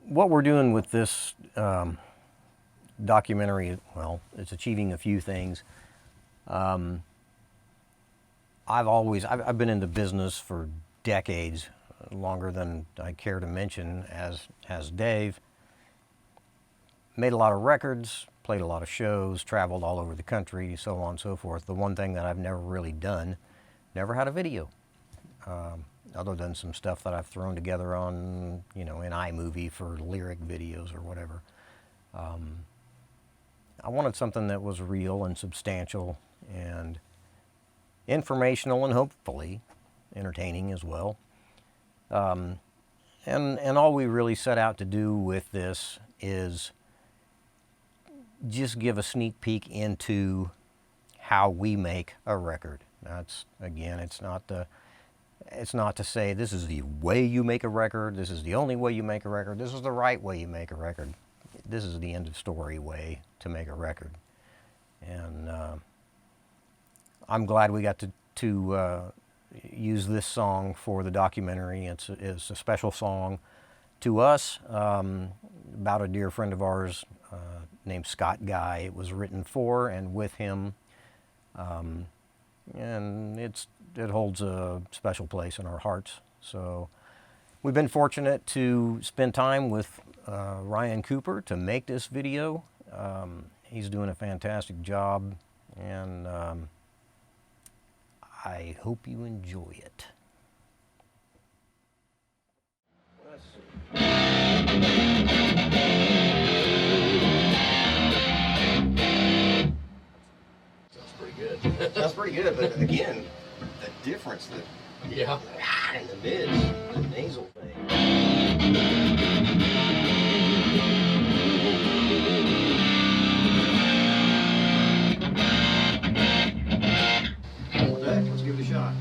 what we're doing with this documentary, well, it's achieving a few things. I've been in the business for decades, longer than I care to mention, as has Dave. Made a lot of records, played a lot of shows, traveled all over the country, so on and so forth. The one thing that I've never really done, never had a video, other than some stuff that I've thrown together on, in iMovie for lyric videos or whatever. I wanted something that was real and substantial and informational and hopefully entertaining as well. And all we really set out to do with this is just give a sneak peek into how we make a record. That's, again, it's not to say this is the way you make a record, this is the only way you make a record, this is the right way you make a record. This is the end of story way to make a record. And I'm glad we got to use this song for the documentary. It's a special song to us, about a dear friend of ours named Scott Guy. It was written for and with him, and it holds a special place in our hearts. So we've been fortunate to spend time with Ryan Cooper to make this video. He's doing a fantastic job, and I hope you enjoy it. Sounds pretty good. Sounds pretty good, but again, the difference that in the mids, the nasal thing. Let's give it a shot.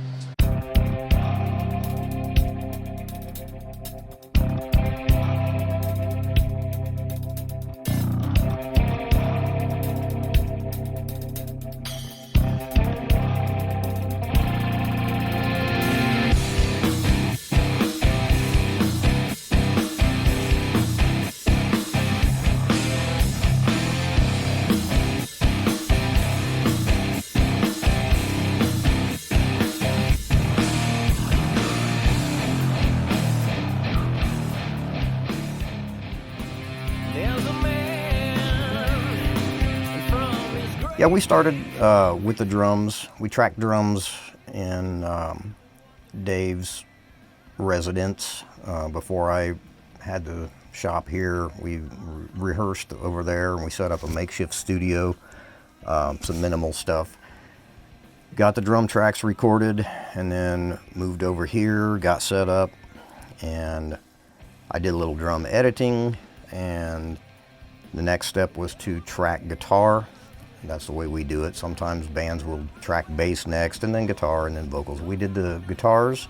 Yeah, we started with the drums. We tracked drums in Dave's residence. Before I had the shop here, we rehearsed over there and we set up a makeshift studio, some minimal stuff. Got the drum tracks recorded and then moved over here, got set up, and I did a little drum editing, and the next step was to track guitar. That's the way we do it. Sometimes bands will track bass next, and then guitar, and then vocals. We did the guitars,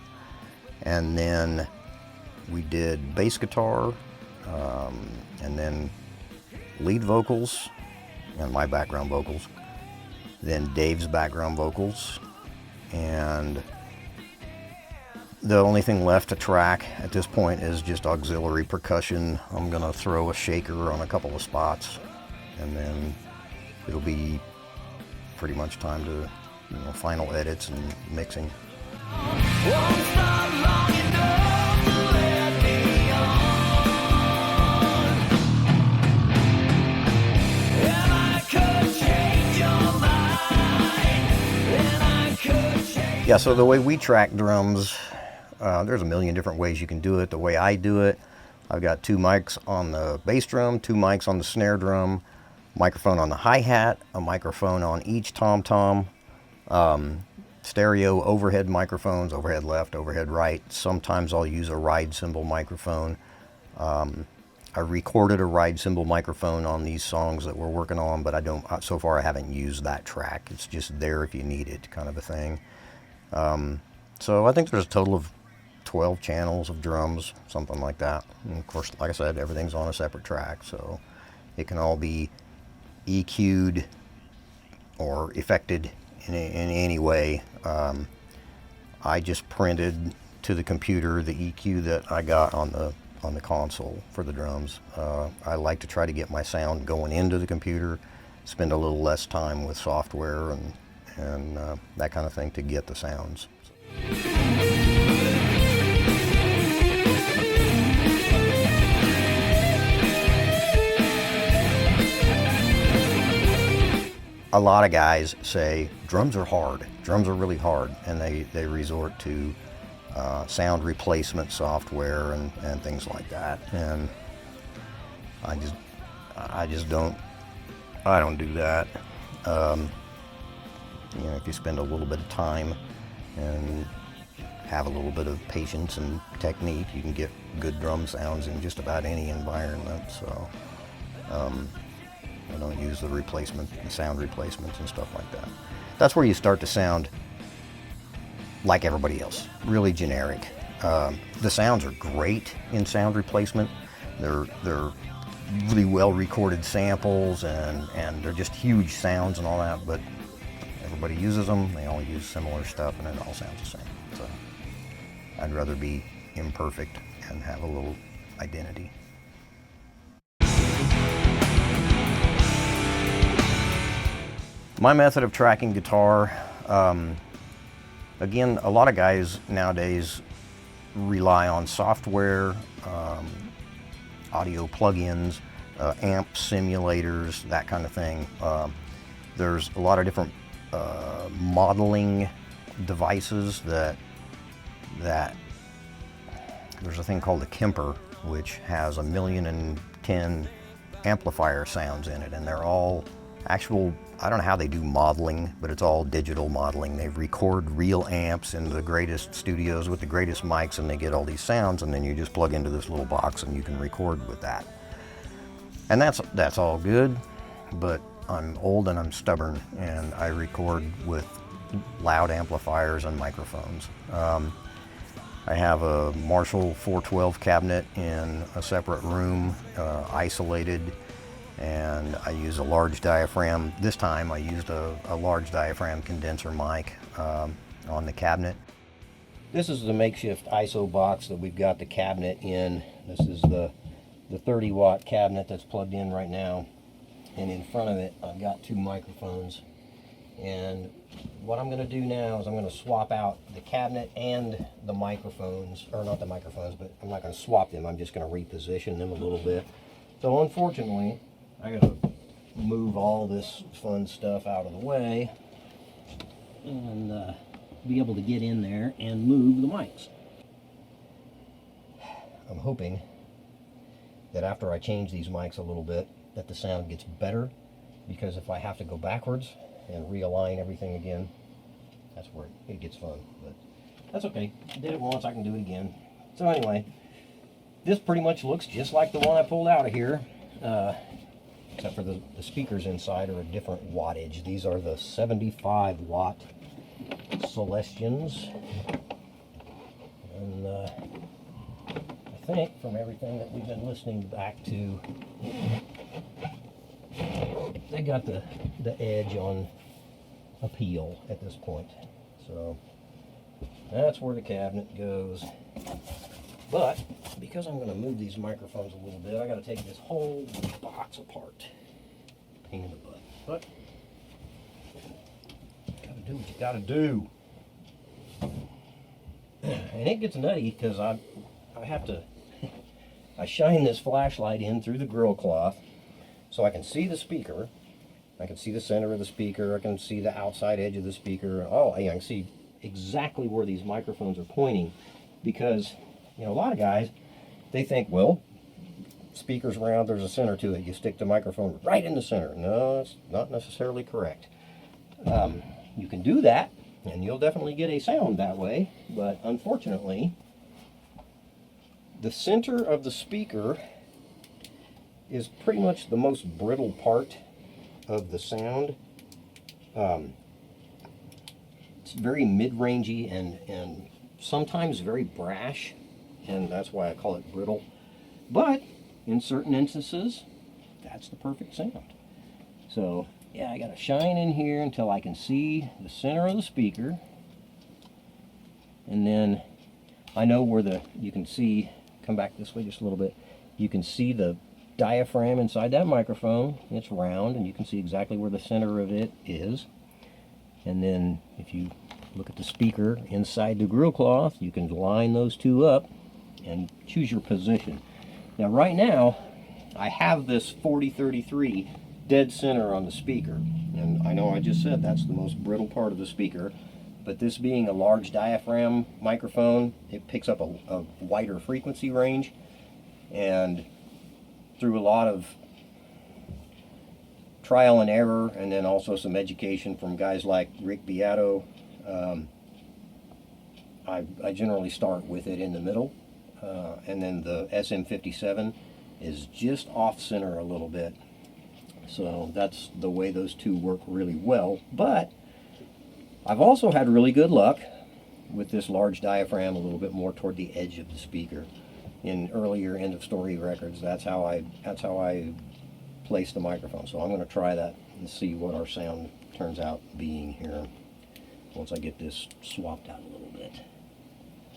and then we did bass guitar, and then lead vocals, and my background vocals, then Dave's background vocals, and the only thing left to track at this point is just auxiliary percussion. I'm gonna throw a shaker on a couple of spots, and then it'll be pretty much time to, final edits and mixing. Yeah, so the way we track drums, there's a million different ways you can do it. The way I do it, I've got 2 mics on the bass drum, 2 mics on the snare drum, microphone on the hi-hat, a microphone on each tom-tom, stereo overhead microphones, overhead left, overhead right. Sometimes I'll use a ride cymbal microphone. I recorded a ride cymbal microphone on these songs that we're working on, but so far I haven't used that track. It's just there if you need it, kind of a thing. So I think there's a total of 12 channels of drums, something like that. And of course, like I said, everything's on a separate track, so it can all be EQ'd or affected in any way. I just printed to the computer the EQ that I got on the on the console for the drums. I like to try to get my sound going into the computer, spend a little less time with software and that kind of thing to get the sounds. A lot of guys say drums are hard. Drums are really hard, and they resort to sound replacement software and things like that. And I just don't do that. You know, if you spend a little bit of time and have a little bit of patience and technique, you can get good drum sounds in just about any environment. So I don't use the sound replacements and stuff like that. That's where you start to sound like everybody else, really generic. The sounds are great in sound replacement. They're really well recorded samples and they're just huge sounds and all that, but everybody uses them. They all use similar stuff and it all sounds the same. So I'd rather be imperfect and have a little identity. My method of tracking guitar, again, a lot of guys nowadays rely on software, audio plugins, amp simulators, that kind of thing. There's a lot of different modeling devices that there's a thing called the Kemper, which has 1,010,000 amplifier sounds in it, and they're all actual, I don't know how they do modeling, but it's all digital modeling. They record real amps in the greatest studios with the greatest mics, and they get all these sounds, and then you just plug into this little box and you can record with that. And that's all good, but I'm old and I'm stubborn, and I record with loud amplifiers and microphones. I have a Marshall 412 cabinet in a separate room, isolated, and I use a large diaphragm. This time I used a large diaphragm condenser mic on the cabinet. This is the makeshift ISO box that we've got the cabinet in. This is the 30 watt cabinet that's plugged in right now, and in front of it I've got two microphones. And what I'm going to do now is I'm going to swap out the cabinet and the microphones, or not the microphones, but I'm not going to swap them, I'm just going to reposition them a little bit. So unfortunately I got to move all this fun stuff out of the way and be able to get in there and move the mics. I'm hoping that after I change these mics a little bit that the sound gets better, because if I have to go backwards and realign everything again, that's where it gets fun. But that's okay. I did it once, I can do it again. So anyway, this pretty much looks just like the one I pulled out of here, except for the speakers inside are a different wattage. These are the 75 watt Celestians. And I think from everything that we've been listening back to, they got the edge on appeal at this point. So that's where the cabinet goes. But because I'm going to move these microphones a little bit, I got to take this whole box apart. Pain in the butt. But you got to do what you got to do. And it gets nutty because I have to I shine this flashlight in through the grill cloth so I can see the speaker. I can see the center of the speaker. I can see the outside edge of the speaker. Oh, yeah, I can see exactly where these microphones are pointing, because, you know, a lot of guys, they think, well, speaker's round, there's a center to it. You stick the microphone right in the center. No, it's not necessarily correct. You can do that, and you'll definitely get a sound that way, but unfortunately, the center of the speaker is pretty much the most brittle part of the sound. It's very mid-rangey and sometimes very brash, and that's why I call it brittle. But in certain instances, that's the perfect sound. So yeah, I gotta shine in here until I can see the center of the speaker, and then I know where you can see come back this way just a little bit. You can see the diaphragm inside that microphone. It's round, and you can see exactly where the center of it is. And then if you look at the speaker inside the grill cloth, you can line those two up and choose your position. Now right now, I have this 4033 dead center on the speaker. And I know I just said that's the most brittle part of the speaker, but this being a large diaphragm microphone, it picks up a wider frequency range. And through a lot of trial and error, and then also some education from guys like Rick Beato, I generally start with it in the middle, and then the SM57 is just off center a little bit. So that's the way those two work really well. But I've also had really good luck with this large diaphragm a little bit more toward the edge of the speaker. In earlier end of story records, that's how I place the microphone. So I'm going to try that and see what our sound turns out being here once I get this swapped out a little bit.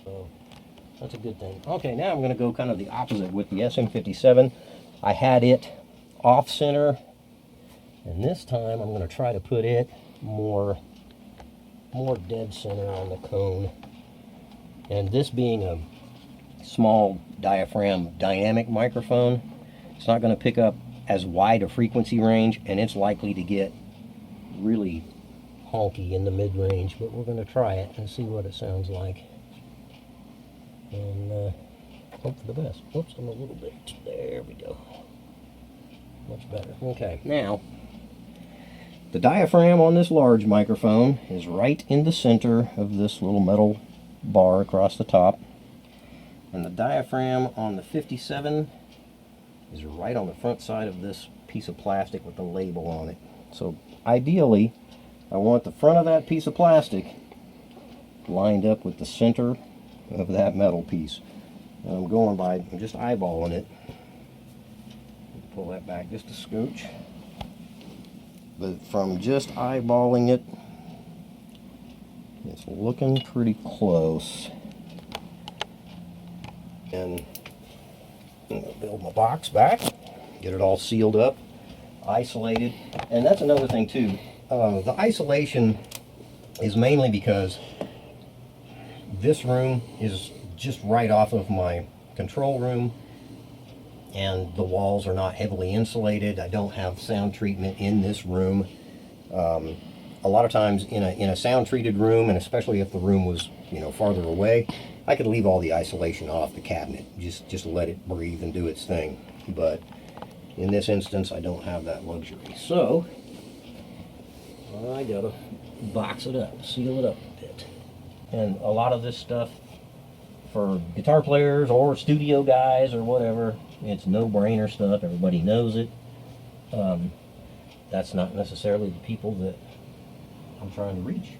So that's a good thing. Okay, now I'm going to go kind of the opposite with the SM57. I had it off center, and this time I'm going to try to put it more dead center on the cone. And this being a small diaphragm dynamic microphone, it's not going to pick up as wide a frequency range, and it's likely to get really honky in the mid-range, but we're going to try it and see what it sounds like, and hope for the best. Whoops, I'm a little bit, there we go, much better. Okay, now the diaphragm on this large microphone is right in the center of this little metal bar across the top. And the diaphragm on the 57 is right on the front side of this piece of plastic with the label on it. So ideally, I want the front of that piece of plastic lined up with the center of that metal piece. And I'm just eyeballing it. Pull that back just a scooch. But from just eyeballing it, it's looking pretty close. And I'm going to build my box back, get it all sealed up, isolated. And that's another thing too. The isolation is mainly because this room is just right off of my control room, and the walls are not heavily insulated. I don't have sound treatment in this room. A lot of times in a sound treated room, and especially if the room was farther away, I could leave all the isolation off the cabinet, just let it breathe and do its thing. But in this instance, I don't have that luxury. So I gotta box it up, seal it up a bit. And a lot of this stuff for guitar players or studio guys or whatever, it's no-brainer stuff. Everybody knows it. That's not necessarily the people that I'm trying to reach.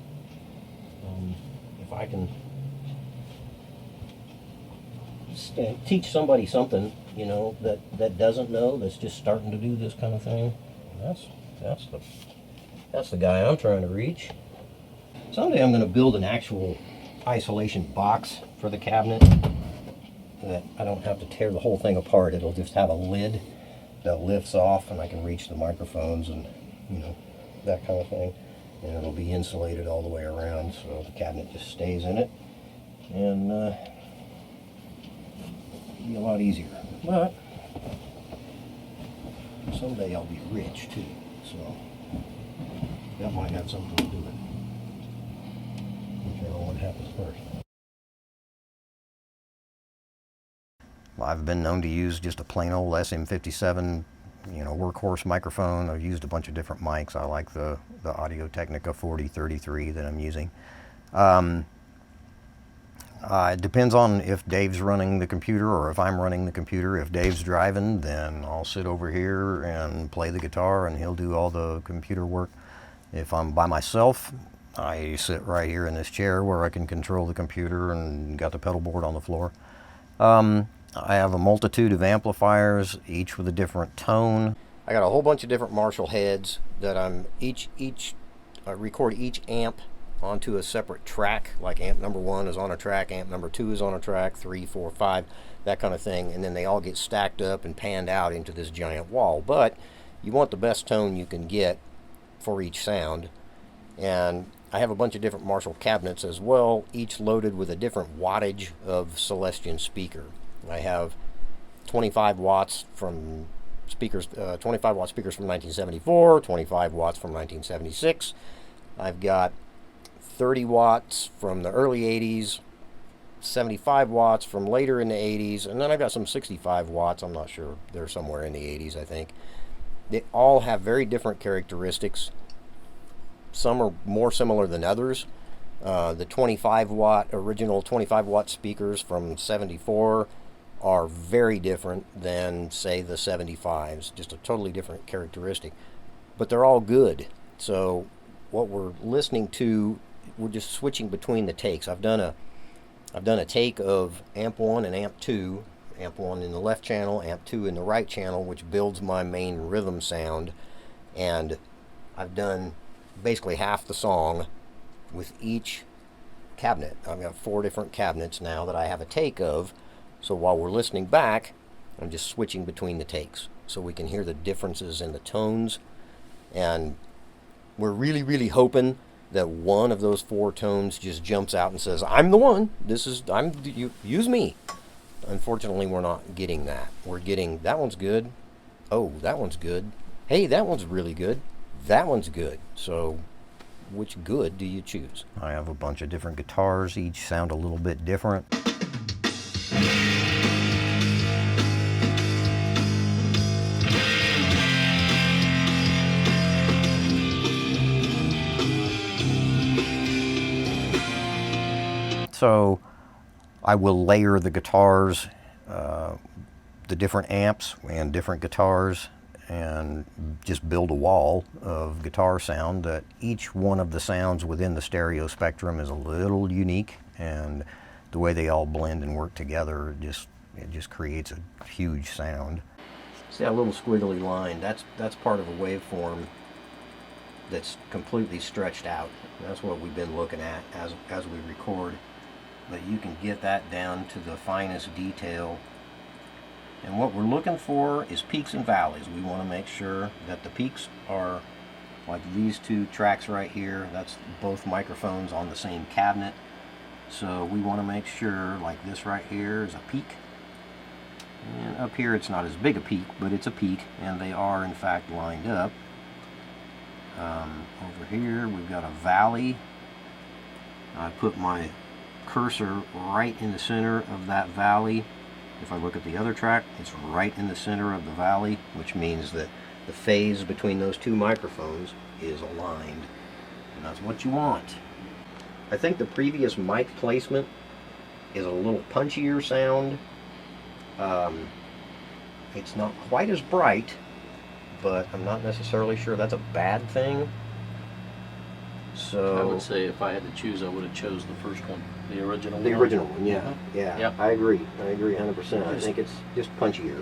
If I can teach somebody something, that doesn't know, that's just starting to do this kind of thing, that's the guy I'm trying to reach. Someday I'm going to build an actual isolation box for the cabinet that I don't have to tear the whole thing apart. It'll just have a lid that lifts off, and I can reach the microphones and that kind of thing. And it'll be insulated all the way around, so the cabinet just stays in it, and it'll be a lot easier. But someday I'll be rich too, so that might have something to do with it. Whichever one happens first. Well, I've been known to use just a plain old SM57 workhorse microphone. I've used a bunch of different mics. I like the Audio-Technica 4033 that I'm using. It depends on if Dave's running the computer or if I'm running the computer. If Dave's driving, then I'll sit over here and play the guitar and he'll do all the computer work. If I'm by myself, I sit right here in this chair where I can control the computer and got the pedal board on the floor. I have a multitude of amplifiers, each with a different tone. I got a whole bunch of different Marshall heads that I record each amp onto a separate track, like amp number 1 is on a track, amp number 2 is on a track, 3, 4, 5, that kind of thing, and then they all get stacked up and panned out into this giant wall. But you want the best tone you can get for each sound, and I have a bunch of different Marshall cabinets as well, each loaded with a different wattage of Celestion speaker. I have 25 watts from speakers, 25 watt speakers from 1974, 25 watts from 1976. I've got 30 watts from the early 80s, 75 watts from later in the 80s, and then I've got some 65 watts. I'm not sure. They're somewhere in the 80s, I think. They all have very different characteristics. Some are more similar than others. The 25 watt, original 25 watt speakers from 74 are very different than, say, the 75s. Just a totally different characteristic. But they're all good. So what we're listening to, we're just switching between the takes. I've done a take of amp 1 and amp 2, amp 1 in the left channel, amp 2 in the right channel, which builds my main rhythm sound. And I've done basically half the song with each cabinet. I've got 4 different cabinets now that I have a take of. So while we're listening back, I'm just switching between the takes so we can hear the differences in the tones. And we're really, really hoping that one of those 4 tones just jumps out and says, I'm the one. Use me. Unfortunately, we're not getting that. We're getting, that one's good. Oh, that one's good. Hey, that one's really good. That one's good. So which good do you choose? I have a bunch of different guitars. Each sound a little bit different. So I will layer the guitars, the different amps and different guitars, and just build a wall of guitar sound that each one of the sounds within the stereo spectrum is a little unique, and the way they all blend and work together, it just creates a huge sound. See that little squiggly line? That's part of a waveform that's completely stretched out. That's what we've been looking at as we record. But you can get that down to the finest detail. And what we're looking for is peaks and valleys. We want to make sure that the peaks are like these 2 tracks right here. That's both microphones on the same cabinet. So we want to make sure, like this right here is a peak. And up here it's not as big a peak, but it's a peak, and they are in fact lined up. Over here we've got a valley. I put my cursor right in the center of that valley. If I look at the other track, it's right in the center of the valley, which means that the phase between those 2 microphones is aligned, and that's what you want. I think the previous mic placement is a little punchier sound. It's not quite as bright, but I'm not necessarily sure that's a bad thing. So I would say if I had to choose, I would have chose the first one, the original one. The original one, yeah. Yeah, Yep. I agree 100%. I think it's just punchier.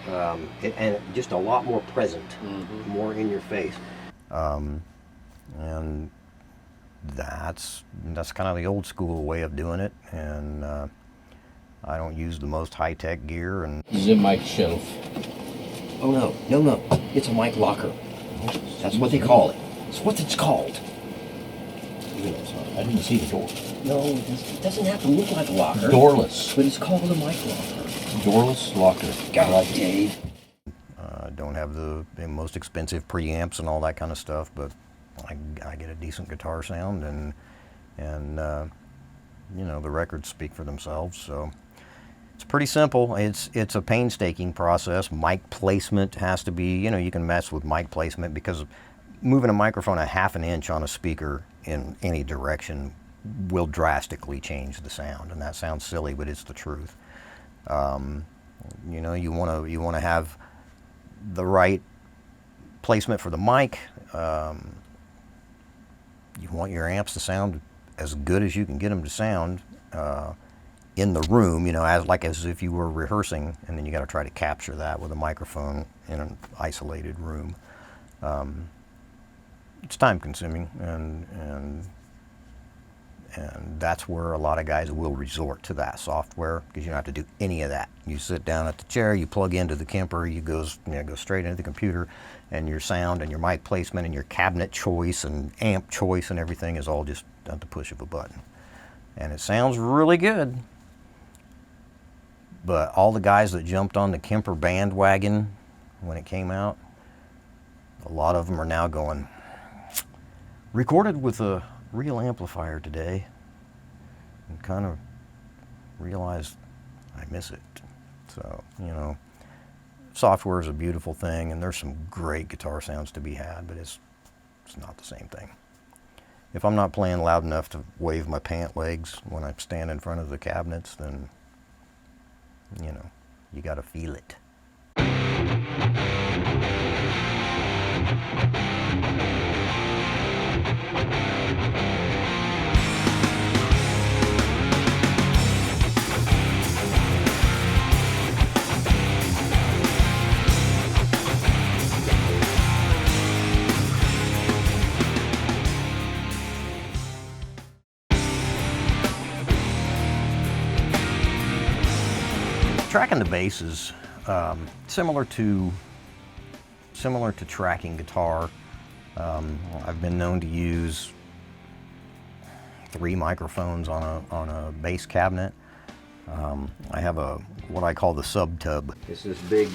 And just a lot more present, more in your face. And that's kind of the old school way of doing it. And I don't use the most high-tech gear. And This is a mic shelf. oh no, it's a mic locker. That's what they call it. It's what it's called. I didn't see the door. No, it doesn't have to look like a locker. Doorless. But it's called a mic locker. Doorless locker. God, Dave. Don't have the most expensive preamps and all that kind of stuff, but I get a decent guitar sound, and you know, the records speak for themselves. So it's pretty simple. It's a painstaking process. Mic placement has to be, you know, you can mess with mic placement because moving a microphone a half an inch on a speaker in any direction will drastically change the sound, and that sounds silly, but it's the truth. You know, you want to have the right placement for the mic. You want your amps to sound as good as you can get them to sound in the room, you know, as if you were rehearsing, and then you got to try to capture that with a microphone in an isolated room. it's time consuming, and that's where a lot of guys will resort to that software, because you don't have to do any of that. You sit down at the chair, you plug into the Kemper, you go straight into the computer, and your sound and your mic placement and your cabinet choice and amp choice and everything is all just at the push of a button. And it sounds really good. But all the guys that jumped on the Kemper bandwagon when it came out, a lot of them are now going, recorded with a real amplifier today, and kind of realized I miss it. So, software is a beautiful thing, and there's some great guitar sounds to be had, but it's not the same thing. If I'm not playing loud enough to wave my pant legs when I stand in front of the cabinets, then, you gotta feel it. Tracking the bass is similar to tracking guitar. I've been known to use 3 microphones on a bass cabinet. I have what I call the sub tub. It's this big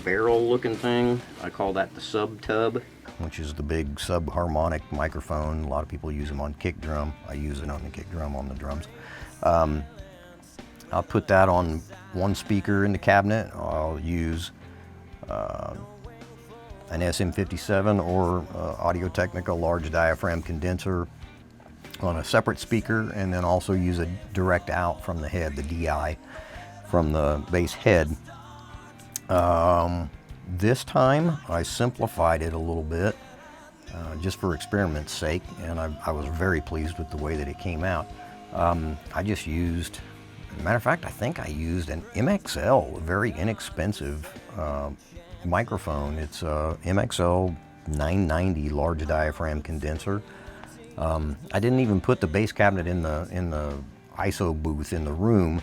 barrel-looking thing. I call that the sub tub, which is the big sub-harmonic microphone. A lot of people use them on kick drum. I use it on the kick drum on the drums. I'll put that on one speaker in the cabinet. I'll use an SM57 or Audio-Technica large diaphragm condenser on a separate speaker, and then also use a direct out from the head, the DI, from the bass head. This time I simplified it a little bit, just for experiment's sake, and I was very pleased with the way that it came out. I just used, as a matter of fact, I think I used an MXL, a very inexpensive microphone. It's a MXL 990 large diaphragm condenser. I didn't even put the bass cabinet in the ISO booth in the room.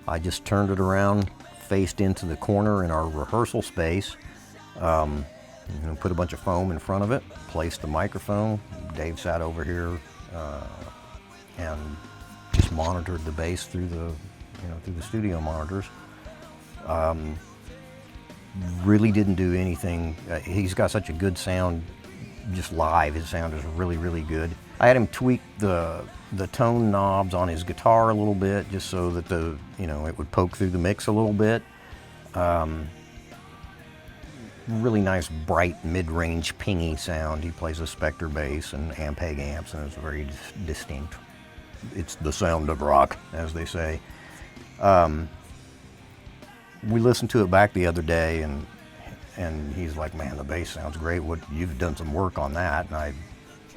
I just turned it around, faced into the corner in our rehearsal space, put a bunch of foam in front of it, placed the microphone. Dave sat over here and just monitored the bass through the studio monitors. Really didn't do anything. He's got such a good sound, just live. His sound is really, really good. I had him tweak the tone knobs on his guitar a little bit, just so that it would poke through the mix a little bit. Really nice, bright, mid-range, pingy sound. He plays a Spectre bass and Ampeg amps, and it's very distinct. It's the sound of rock, as they say. We listened to it back the other day, and he's like, "Man, the bass sounds great. You've done some work on that." And I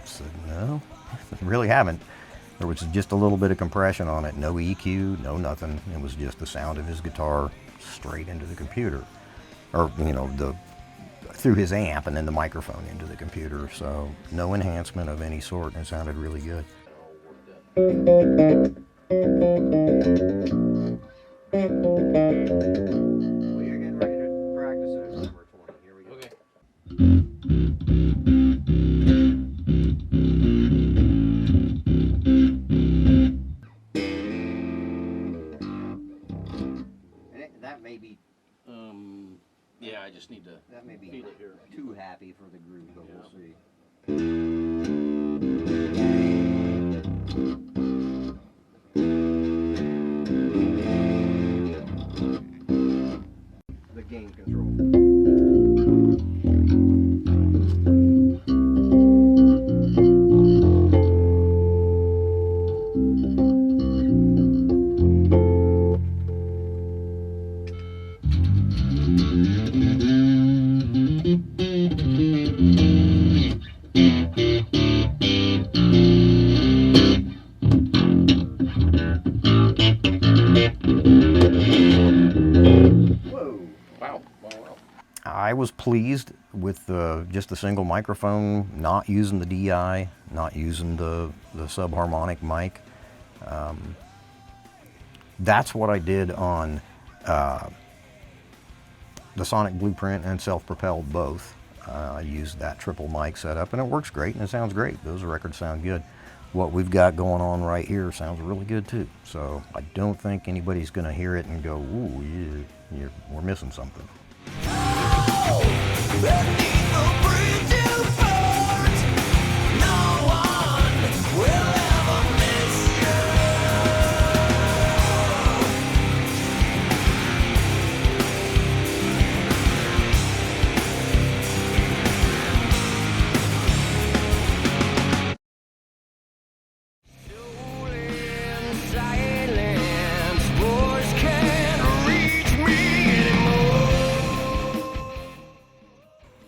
said, "No, I really haven't. There was just a little bit of compression on it, no EQ, no nothing. It was just the sound of his guitar straight into the computer, or through his amp, and then the microphone into the computer. So no enhancement of any sort, and it sounded really good." Well, you're getting ready to practice it at number 20. Here we go. Okay. That may be. Yeah, I just need to. That may be feel it here. Too happy for the groove, but we'll see. The gain control. I was pleased with just a single microphone, not using the DI, not using the subharmonic mic. That's what I did on the Sonic Blueprint and Self-Propelled both. I used that triple mic setup, and it works great, and it sounds great. Those records sound good. What we've got going on right here sounds really good too. So I don't think anybody's going to hear it and go, "Ooh, we're missing something."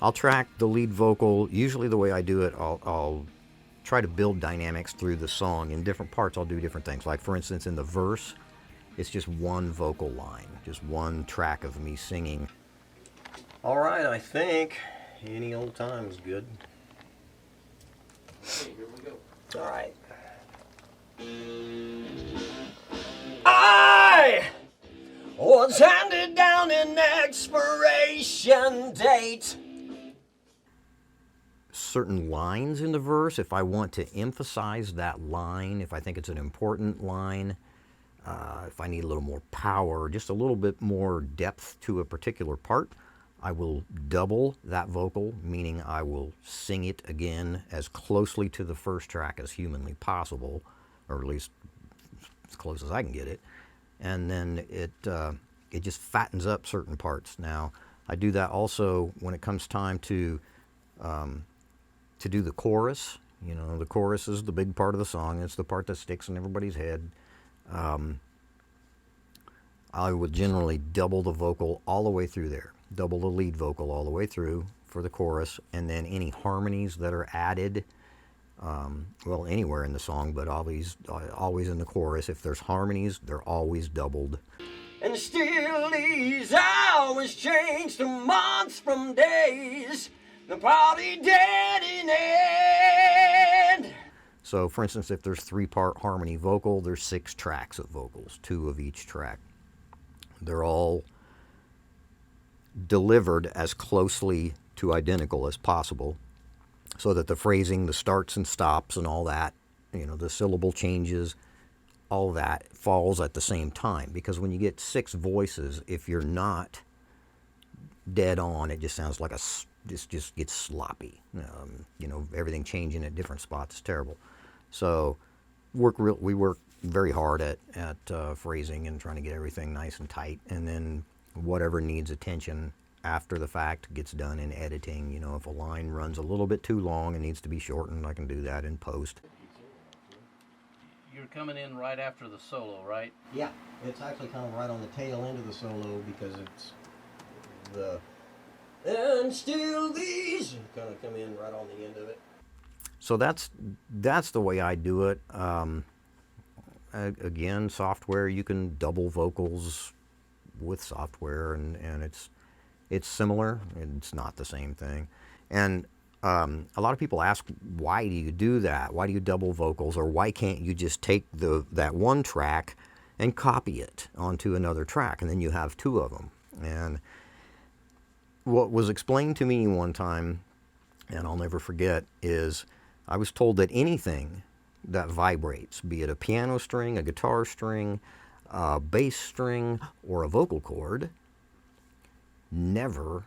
I'll track the lead vocal. Usually the way I do it, I'll try to build dynamics through the song. In different parts, I'll do different things. Like, for instance, in the verse, it's just one vocal line, just one track of me singing. All right, I think any old time is good. Okay, here we go. All right. I was handed down an expiration date. Certain lines in the verse, if I want to emphasize that line, if I think it's an important line, if I need a little more power, just a little bit more depth to a particular part, I will double that vocal, meaning I will sing it again as closely to the first track as humanly possible, or at least as close as I can get it. And then it just fattens up certain parts. Now, I do that also when it comes time to do the chorus. You know, the chorus is the big part of the song. It's the part that sticks in everybody's head. I would generally double the vocal all the way through there. Double the lead vocal all the way through for the chorus, and then any harmonies that are added, well, anywhere in the song, but always in the chorus. If there's harmonies, they're always doubled. And still these hours change to months from days. The party dead in end. So, for instance, if there's 3-part harmony vocal, there's 6 tracks of vocals, 2 of each track. They're all delivered as closely to identical as possible, so that the phrasing, the starts and stops and all that, you know, the syllable changes, all that falls at the same time. Because when you get 6 voices, if you're not dead on, it just sounds like just gets sloppy. You know, everything changing at different spots is terrible. So we work very hard at phrasing and trying to get everything nice and tight, and then whatever needs attention after the fact gets done in editing. You know, if a line runs a little bit too long and needs to be shortened, I can do that in post. You're coming in right after the solo, right? Yeah, it's actually kind of right on the tail end of the solo, because it's the "and still these" kind of come in right on the end of it. So that's the way I do it. Again, software, you can double vocals with software, and it's similar. It's not the same thing. And a lot of people ask, why do you do that? Why do you double vocals? Or why can't you just take that one track and copy it onto another track, and then you have 2 of them? And what was explained to me one time, and I'll never forget, is I was told that anything that vibrates, be it a piano string, a guitar string, a bass string, or a vocal cord, never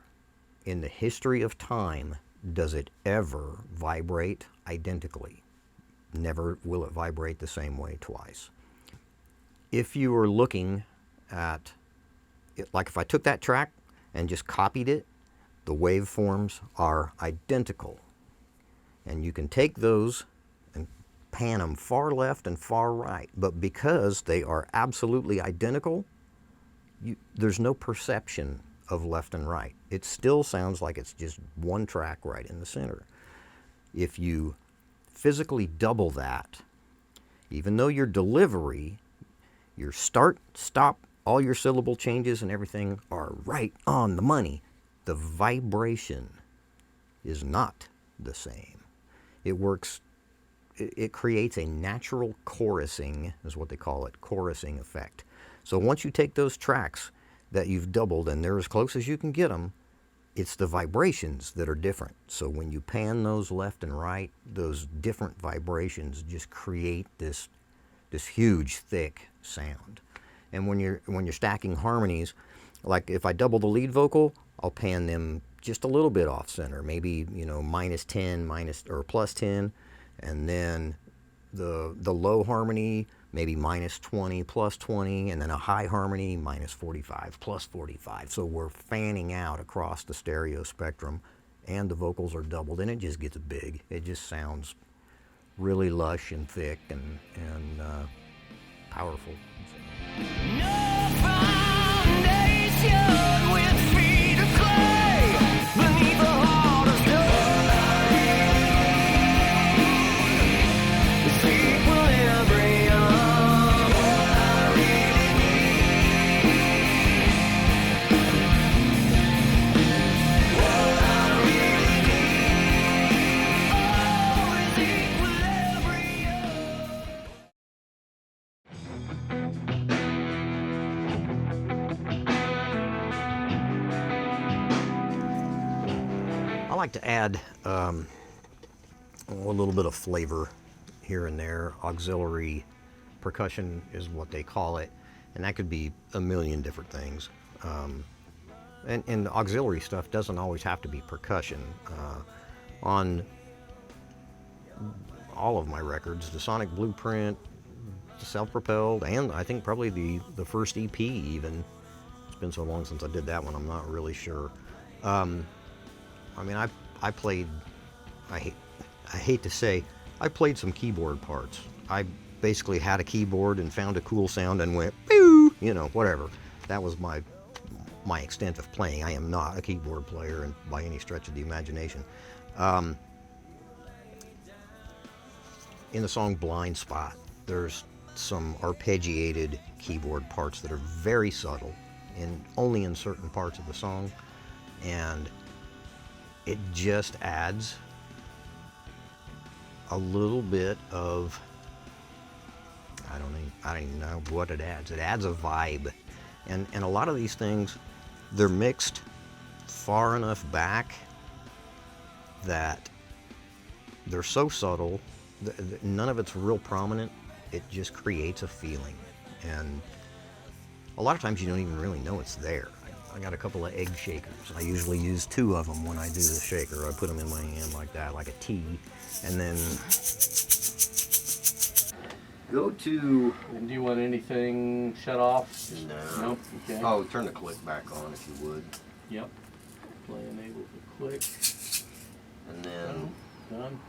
in the history of time does it ever vibrate identically. Never will it vibrate the same way twice. If you were looking at it, like if I took that track and just copied it, the waveforms are identical. And you can take those and pan them far left and far right. But because they are absolutely identical, there's no perception of left and right. It still sounds like it's just one track right in the center. If you physically double that, even though your delivery, your start, stop, all your syllable changes and everything are right on the money, the vibration is not the same. It works, it creates a natural chorusing, is what they call it, chorusing effect. So once you take those tracks that you've doubled, and they're as close as you can get them, it's the vibrations that are different. So when you pan those left and right, those different vibrations just create this huge, thick sound. And when you're stacking harmonies, like if I double the lead vocal, I'll pan them just a little bit off center, maybe, you know, -10, or +10, and then the low harmony maybe -20, +20, and then a high harmony -45, +45. So we're fanning out across the stereo spectrum, and the vocals are doubled, and it just gets big. It just sounds really lush and thick and powerful. No foundation with feet of clay beneath the heart of stone. This equilibrium. I like to add a little bit of flavor here and there. Auxiliary percussion is what they call it, and that could be a million different things. And the auxiliary stuff doesn't always have to be percussion. On all of my records, the Sonic Blueprint, the Self-Propelled, and I think probably the first EP even. It's been so long since I did that one, I'm not really sure. I mean, I played, I hate to say, I played some keyboard parts. I basically had a keyboard and found a cool sound and went, boo, you know, whatever. That was my extent of playing. I am not a keyboard player and by any stretch of the imagination. In the song Blind Spot, there's some arpeggiated keyboard parts that are very subtle and only in certain parts of the song, and it just adds a little bit of, I don't even know what it adds. It adds a vibe. And a lot of these things, they're mixed far enough back that they're so subtle, none of it's real prominent. It just creates a feeling. And a lot of times you don't even really know it's there. I got a couple of egg shakers. I usually use 2 of them when I do the shaker. I put them in my hand like that, like a T, and then go to... And do you want anything shut off? No. Nope. Okay. Oh, turn the click back on if you would. Yep. Play enable the click. And then Done.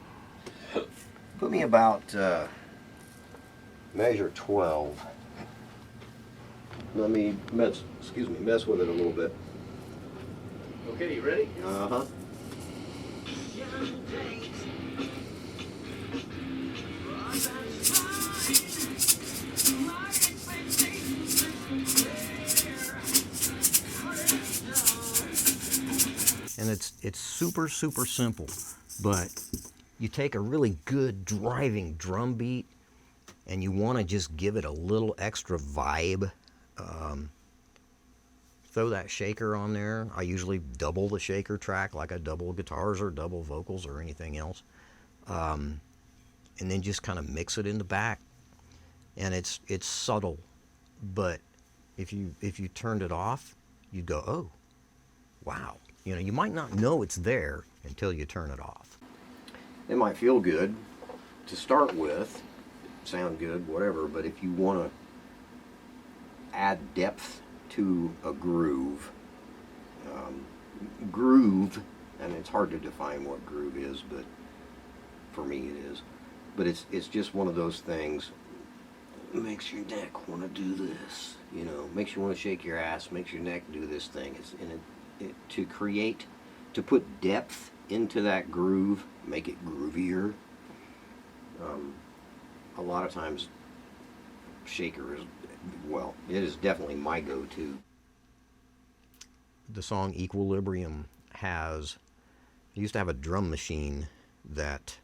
put me about measure 12. Let me mess with it a little bit. Okay, you ready? Uh-huh. And it's super simple, but you take a really good driving drum beat and you want to just give it a little extra vibe. Throw that shaker on there. I usually double the shaker track like I double guitars or double vocals or anything else. And then just kind of mix it in the back. And it's subtle, but if you turned it off, you'd go, oh, wow. You know, you might not know it's there until you turn it off. It might feel good to start with, sound good, whatever, but if you want to add depth to a groove, and it's hard to define what groove is, but for me it is. But it's just one of those things. It makes your neck want to do this, you know. Makes you want to shake your ass. Makes your neck do this thing. It's to put depth into that groove, make it groovier. A lot of times, shaker is, well, it is definitely my go-to. The song Equilibrium has used to have a drum machine that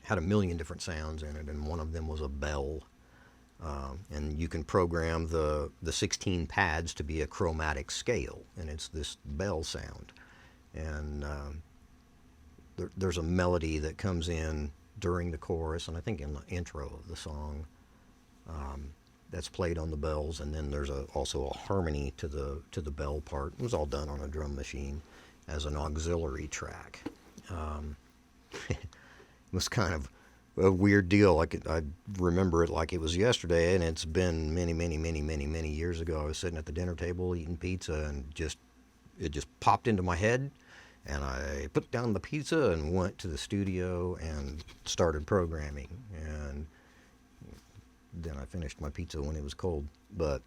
had a million different sounds in it, and one of them was a bell. And you can program the 16 pads to be a chromatic scale, and it's this bell sound. And there's a melody that comes in during the chorus, and I think in the intro of the song, that's played on the bells, and then there's also a harmony to the bell part. It was all done on a drum machine as an auxiliary track. It was kind of a weird deal. I remember it like it was yesterday, and it's been many years ago. I was sitting at the dinner table eating pizza, and it just popped into my head, and I put down the pizza and went to the studio and started programming. And then I finished my pizza when it was cold. But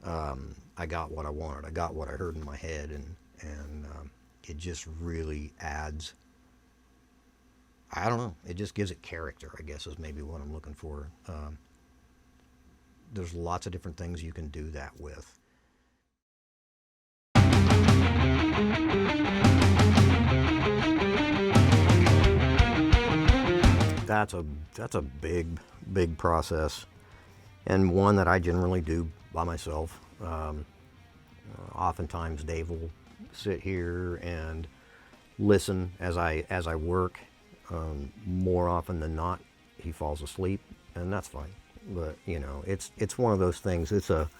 I got what I wanted. I got what I heard in my head, and it just really adds, I don't know, it just gives it character, I guess, is maybe what I'm looking for. There's lots of different things you can do that with. That's a big process, and one that I generally do by myself. Oftentimes Dave will sit here and listen as I work. More often than not, he falls asleep, and that's fine. But it's one of those things. It's a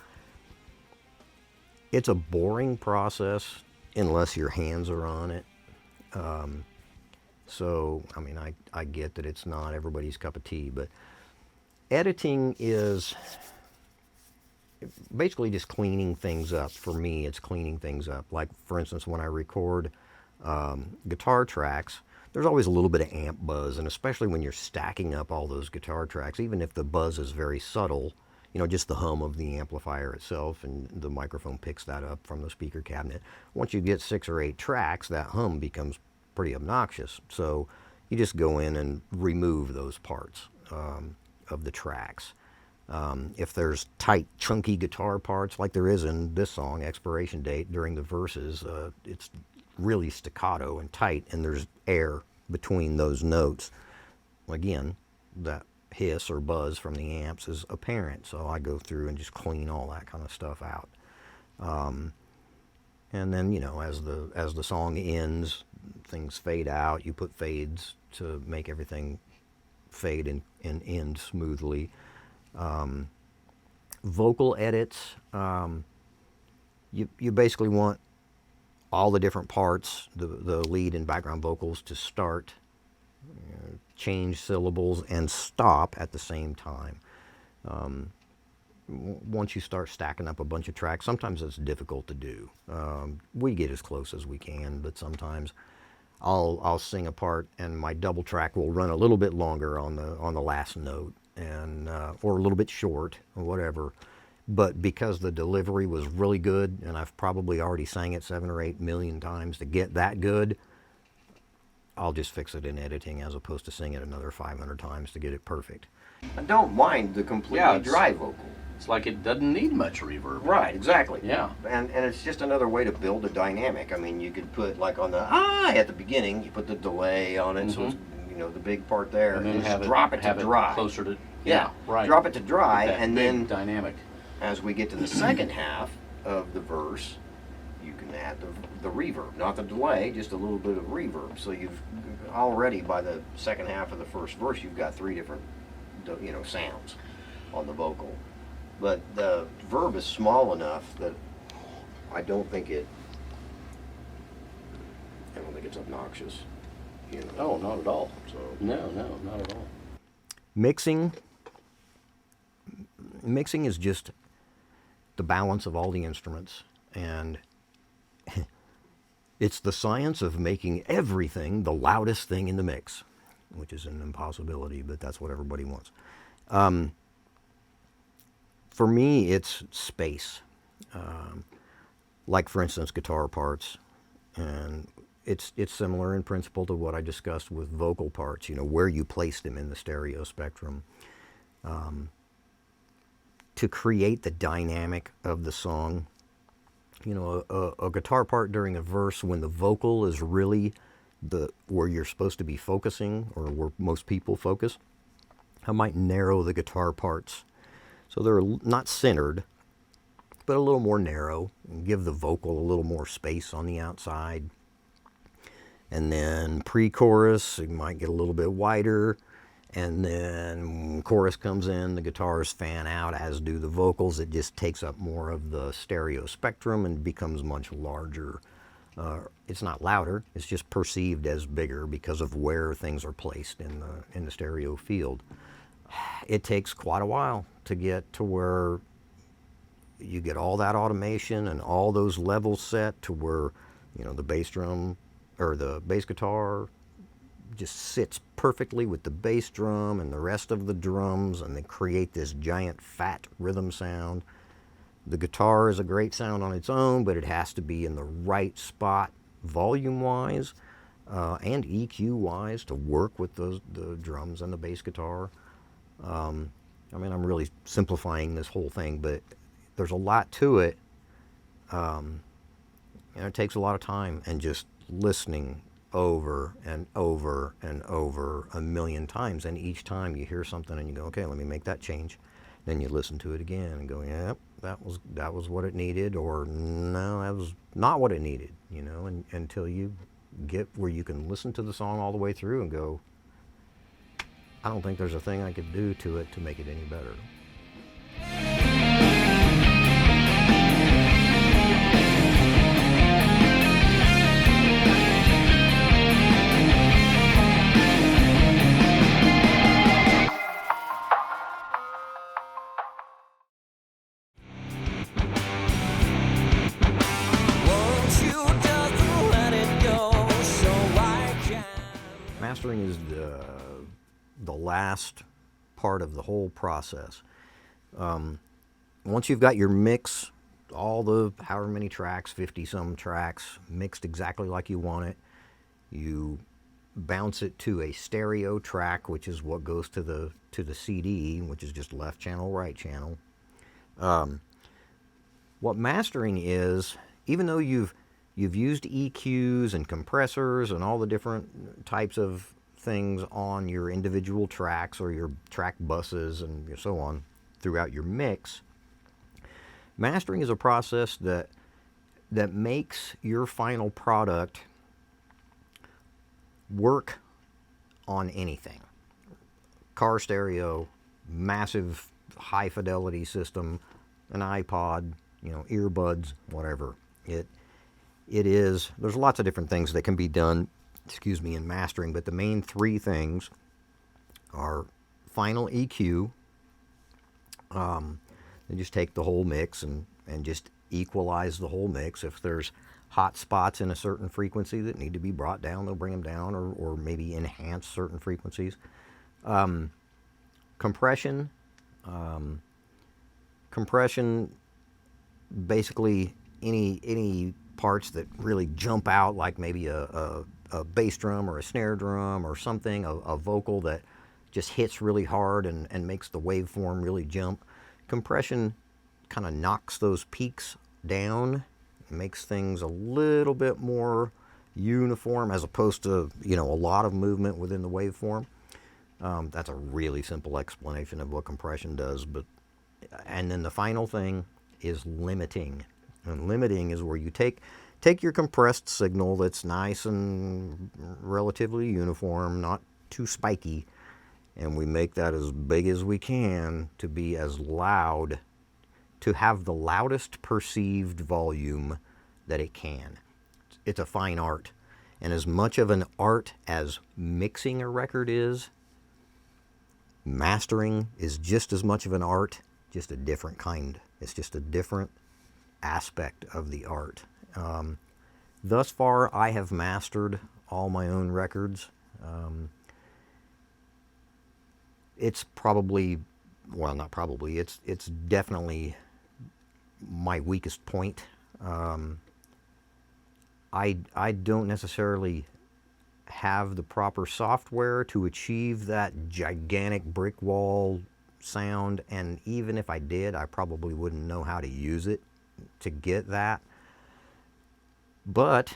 boring process unless your hands are on it. So I mean, I get that it's not everybody's cup of tea, but editing is basically just cleaning things up. For me, it's cleaning things up. Like, for instance, when I record guitar tracks, there's always a little bit of amp buzz, and especially when you're stacking up all those guitar tracks, even if the buzz is very subtle, just the hum of the amplifier itself, and the microphone picks that up from the speaker cabinet. Once you get 6 or 8 tracks, that hum becomes pretty obnoxious. So you just go in and remove those parts of the tracks. If there's tight, chunky guitar parts, like there is in this song, Expiration Date, during the verses, it's really staccato and tight, and there's air between those notes. Again, that hiss or buzz from the amps is apparent, so I go through and just clean all that kind of stuff out. And then, as the song ends, things fade out. You put fades to make everything fade and end smoothly. Vocal edits, you basically want all the different parts, the lead and background vocals, to start, change syllables, and stop at the same time. Once you start stacking up a bunch of tracks, sometimes it's difficult to do. We get as close as we can, but sometimes I'll sing a part and my double track will run a little bit longer on the last note, and or a little bit short or whatever. But because the delivery was really good, and I've probably already sang it 7 or 8 million times to get that good, I'll just fix it in editing as opposed to sing it another 500 times to get it perfect. I don't mind the completely dry vocal. It's like it doesn't need much reverb. Right, exactly. Yeah. And it's just another way to build a dynamic. I mean, you could put, like, on the at the beginning, you put the delay on it, so it's, the big part there, And then just drop it to dry. Closer to, right. Drop it to dry, That and big then dynamic. as we get to the second half of the verse, you can add the reverb, not the delay, just a little bit of reverb. So you've already, by the second half of the first verse, you've got 3 different, sounds on the vocal. But the verb is small enough that I don't think it's obnoxious. Oh, not at all. So no, not at all. Mixing is just the balance of all the instruments, and it's the science of making everything the loudest thing in the mix, which is an impossibility, but that's what everybody wants. For me, it's space. Like, for instance, guitar parts, and it's similar in principle to what I discussed with vocal parts, where you place them in the stereo spectrum. To create the dynamic of the song, a guitar part during a verse, when the vocal is really where you're supposed to be focusing, or where most people focus, I might narrow the guitar parts so they're not centered, but a little more narrow, and give the vocal a little more space on the outside. And then pre-chorus, it might get a little bit wider. And then when chorus comes in, the guitars fan out, as do the vocals. It just takes up more of the stereo spectrum and becomes much larger. It's not louder, it's just perceived as bigger because of where things are placed in the stereo field. It takes quite a while to get to where you get all that automation and all those levels set to where, the bass drum or the bass guitar just sits perfectly with the bass drum and the rest of the drums, and they create this giant fat rhythm sound. The guitar is a great sound on its own, but it has to be in the right spot volume-wise and EQ-wise to work with the drums and the bass guitar. I'm really simplifying this whole thing, but there's a lot to it, and it takes a lot of time and just listening over and over and over a million times. And each time you hear something and you go, okay, let me make that change. Then you listen to it again and go, yep, that was what it needed, or no, that was not what it needed, and until you get where you can listen to the song all the way through and go, I don't think there's a thing I could do to it to make it any better. Won't you just let it go so I can? Mastering is the last part of the whole process. Once you've got your mix, all the however many tracks, 50 some tracks, mixed exactly like you want it, you bounce it to a stereo track, which is what goes to the CD, which is just left channel, right channel. What mastering is, even though you've used EQs and compressors and all the different types of things on your individual tracks or your track buses and so on throughout your mix, mastering is a process that makes your final product work on anything. Car stereo, massive high fidelity system, an iPod, earbuds, whatever. It is, there's lots of different things that can be done, in mastering, but the main three things are final EQ. They just take the whole mix and just equalize the whole mix. If there's hot spots in a certain frequency that need to be brought down, they'll bring them down, or maybe enhance certain frequencies. Compression. Compression, basically any parts that really jump out, like maybe a bass drum or a snare drum or something, a vocal that just hits really hard and makes the waveform really jump. Compression kind of knocks those peaks down, makes things a little bit more uniform as opposed to, a lot of movement within the waveform. That's a really simple explanation of what compression does. And then the final thing is limiting. And limiting is where you take your compressed signal that's nice and relatively uniform, not too spiky, and we make that as big as we can to be as loud, to have the loudest perceived volume that it can. It's a fine art. And as much of an art as mixing a record is, mastering is just as much of an art, just a different kind. It's just a different aspect of the art. Thus far, I have mastered all my own records. It's probably, well, not probably, it's definitely my weakest point. I don't necessarily have the proper software to achieve that gigantic brick wall sound, and even if I did, I probably wouldn't know how to use it to get that. But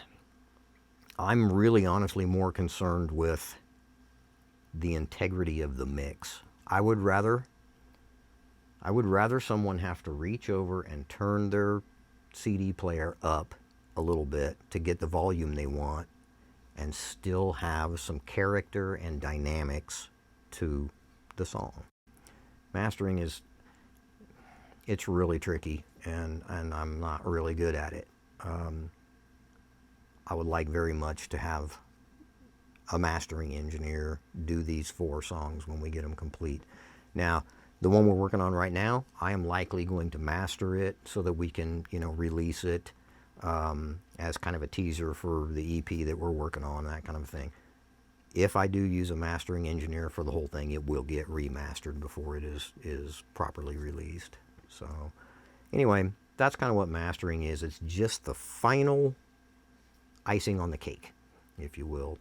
I'm really honestly more concerned with the integrity of the mix. I would rather someone have to reach over and turn their CD player up a little bit to get the volume they want and still have some character and dynamics to the song. Mastering it's really tricky, and I'm not really good at it. I would like very much to have a mastering engineer do these 4 songs when we get them complete. Now, the one we're working on right now, I am likely going to master it so that we can, release it as kind of a teaser for the EP that we're working on, that kind of thing. If I do use a mastering engineer for the whole thing, it will get remastered before it is properly released. So, anyway, that's kind of what mastering is. It's just the final icing on the cake, if you will.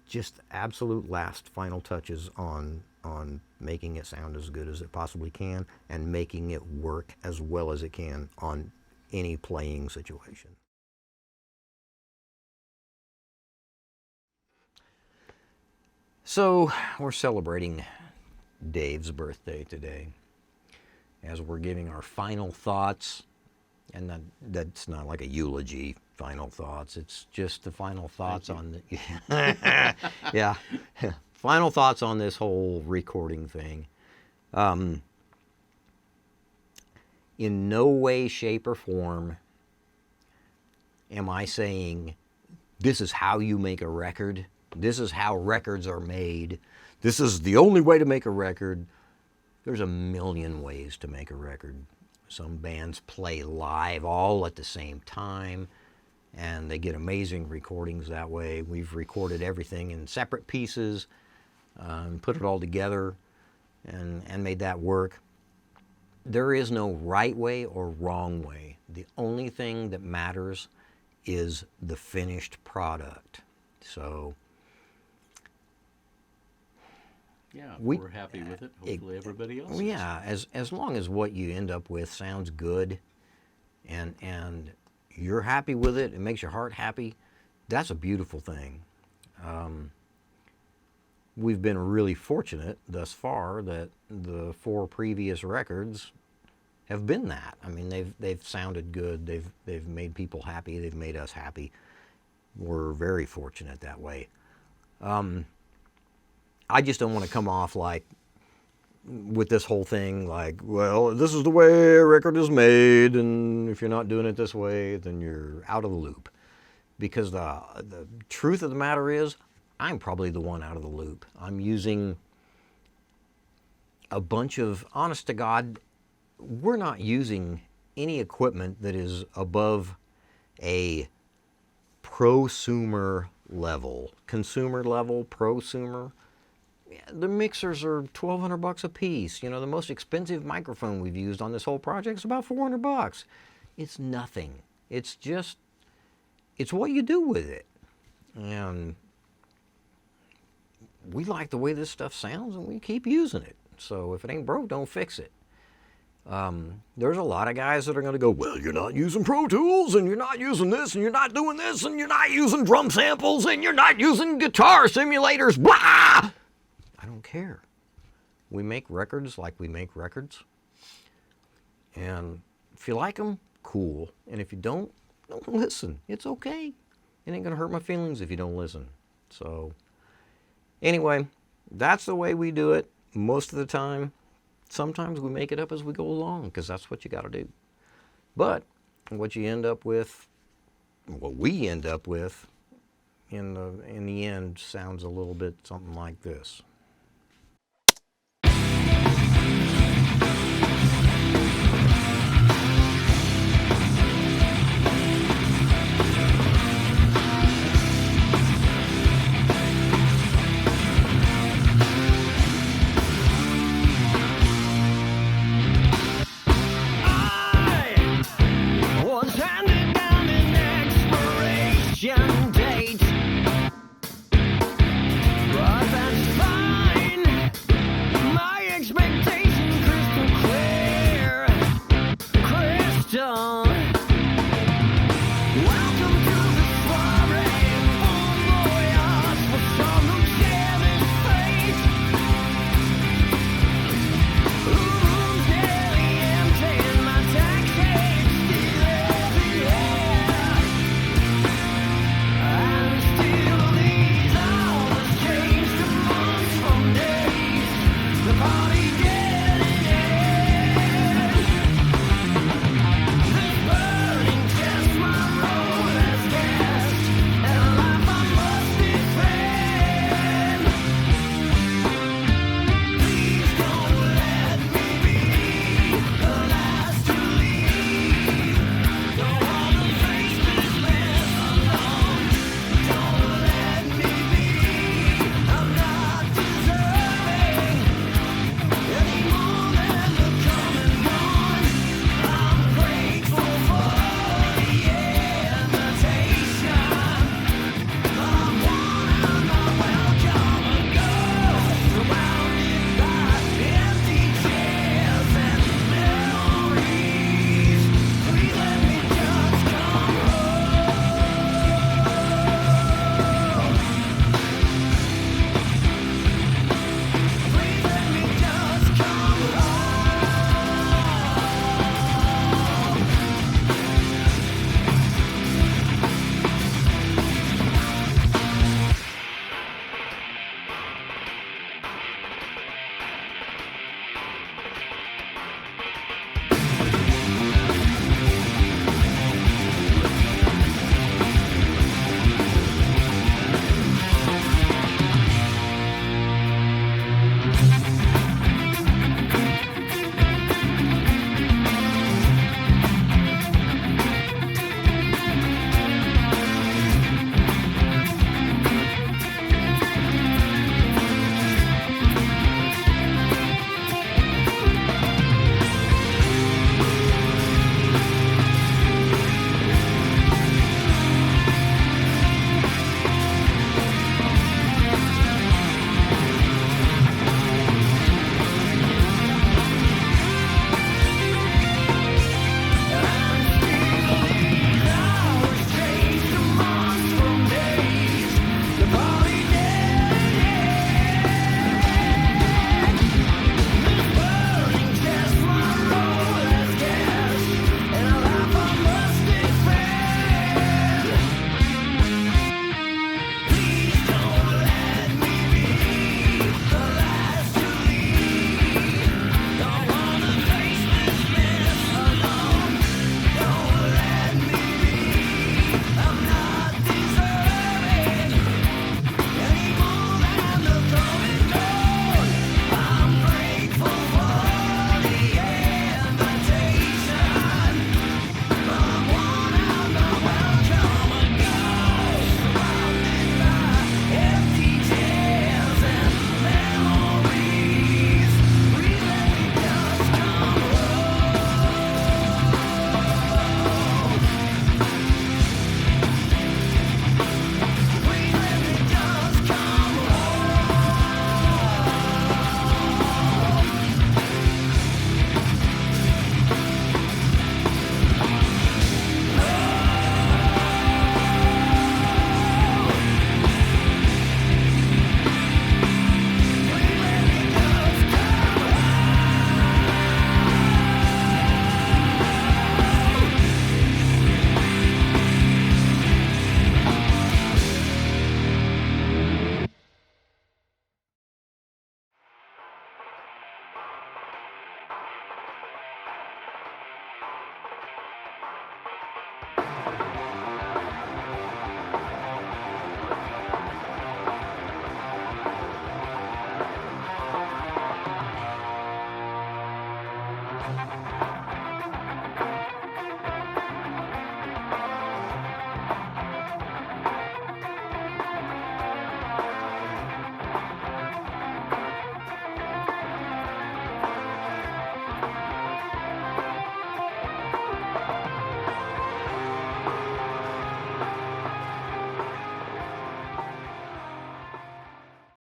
Just absolute last final touches on making it sound as good as it possibly can and making it work as well as it can on any playing situation. So we're celebrating Dave's birthday today as we're giving our final thoughts, and that's not like a eulogy, final thoughts. It's just the final thoughts on the yeah, final thoughts on this whole recording thing. In no way, shape, or form am I saying this is how you make a record. This is how records are made. This is the only way to make a record. There's a million ways to make a record. Some bands play live all at the same time, and they get amazing recordings that way. We've recorded everything in separate pieces, put it all together, and made that work. There is no right way or wrong way. The only thing that matters is the finished product. So, yeah, we're happy with it. Hopefully everybody else is. Yeah, as long as what you end up with sounds good and you're happy with it, it makes your heart happy, that's a beautiful thing. We've been really fortunate thus far that the 4 previous records have been that. I mean, they've sounded good. They've made people happy. They've made us happy. We're very fortunate that way. I just don't want to come off like with this whole thing like, well, this is the way a record is made, and if you're not doing it this way, then you're out of the loop. Because the truth of the matter is, I'm probably the one out of the loop. I'm using a bunch of, honest to God, we're not using any equipment that is above a prosumer level. Consumer level, prosumer. The mixers are $1,200 a piece. The most expensive microphone we've used on this whole project is about $400. It's nothing. It's what you do with it. And we like the way this stuff sounds, and we keep using it. So if it ain't broke, don't fix it. There's a lot of guys that are going to go, well, you're not using Pro Tools, and you're not using this, and you're not doing this, and you're not using drum samples, and you're not using guitar simulators, blah! I don't care. We make records like we make records. And if you like them, cool. And if you don't listen. It's okay. It ain't going to hurt my feelings if you don't listen. So, anyway, that's the way we do it most of the time. Sometimes we make it up as we go along because that's what you got to do. But what we end up with in the end sounds a little bit something like this.